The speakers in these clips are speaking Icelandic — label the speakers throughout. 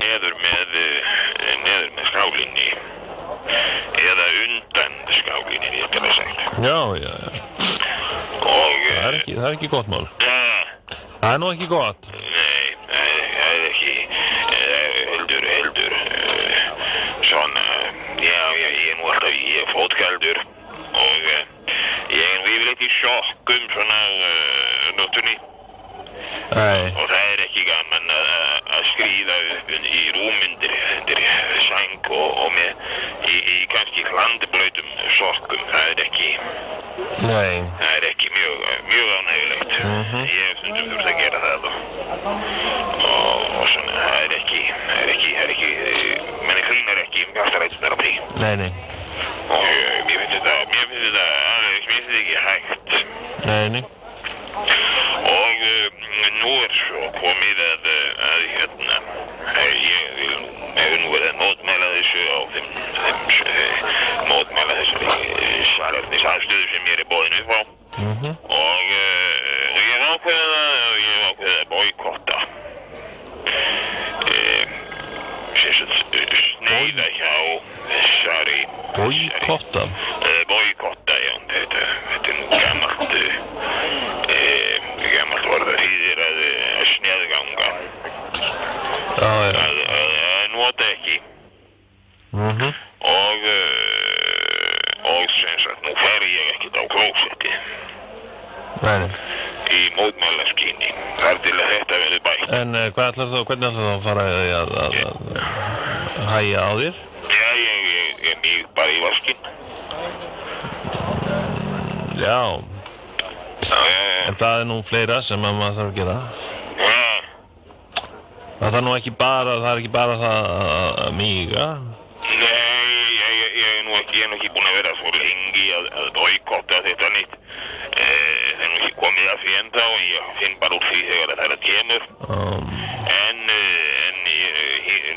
Speaker 1: neður með skálinni eða undan skálinni, réttara sagt.
Speaker 2: Já.
Speaker 1: Og
Speaker 2: Það er ekki gott mál. Það er nú ekki gott.
Speaker 1: Nei, það er ekki heldur svona, ég er nú alltaf í fótkaldur og ég er nú yfirleitt í sjokkum svona nóttunni.
Speaker 2: Nei.
Speaker 1: Og það er ekki gaman að skríða upp í rúmyndir sæng og með í kannski hlandblautum sokkum. Það er ekki mjög ánægjulegt. Ég hef stundum þurft að gera það og svona, það er ekki, manni hlýnar ekki hjartaræturnar á því.
Speaker 2: Nei.
Speaker 1: Og mér finnst þetta ekki hægt.
Speaker 2: Nei.
Speaker 1: Og nú er svo komið að hérna, ég hef nú verið að mótmæla þessu á mótmæla þessari salernisaðstöðu sem ég er boðin upp á. Og ég hef ákveðið að boykotta. Sneiða hjá þessari...
Speaker 2: Boykotta?
Speaker 1: Boykotta, já, þetta er nú gamalt orð, það þýðir að sneiðganga. Að nota ekki. Og sem sagt, nú fer ég ekkert á klósetti.
Speaker 2: Nei.
Speaker 1: Í mótmælaskyni, þar til að þetta verður bætt.
Speaker 2: En hvernig ætlar þú að fara að hægja á þér?
Speaker 1: Já, ég mýg bara í vaskinn.
Speaker 2: Já. En það er nú fleira sem maður þarf að gera. Það er ekki bara það að míga.
Speaker 1: Nei, ég er nú ekki búinn að vera svo lengi að boykotta þetta nýtt. Það er nú ekki komið að því ennþá og ég finn bara úr því þegar það kemur. En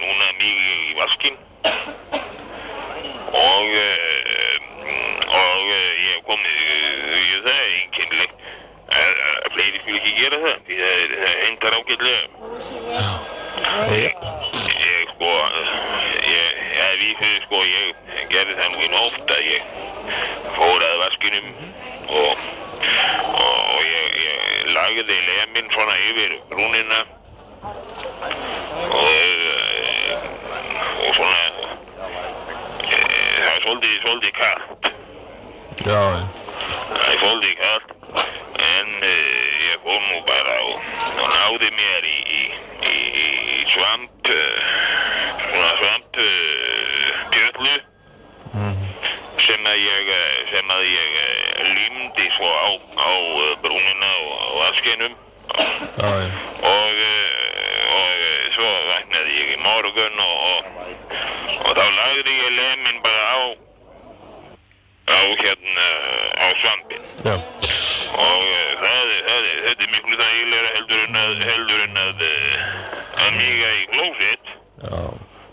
Speaker 1: núna míg ég í vaskinn. Og ég hef komið í það einkennilegt að fleiri skulu ekki gera það, því það hendar ágætlega. Ég gerði það nú einu oft að ég fór að vaskinum og ég lagði leminn svona yfir brúnina og svona það er svolítið kalt.
Speaker 2: Já.
Speaker 1: Það er svolítið kalt, en ég fór nú bara og náði mér í svamp, svona svampbjöllu sem að ég límdi svo á brúnina og vaskinum. Og svo vaknaði ég í morgun og þá lagði ég leminn bara á svampinn.
Speaker 2: Já.
Speaker 1: Og þetta er miklu þægilegra heldur en að míga í klósett.
Speaker 2: Já.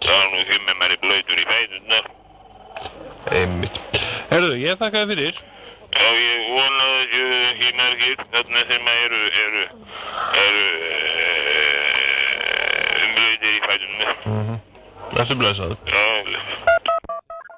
Speaker 1: Það var nú því með maður er blautur í fæturnar.
Speaker 2: Einmitt. Herðu, ég þakka þér fyrir.
Speaker 1: Já, ég vona að það séu ekki margir þarna sem eru blautir í fæturnar.
Speaker 2: Vertu blessaður.
Speaker 1: Já.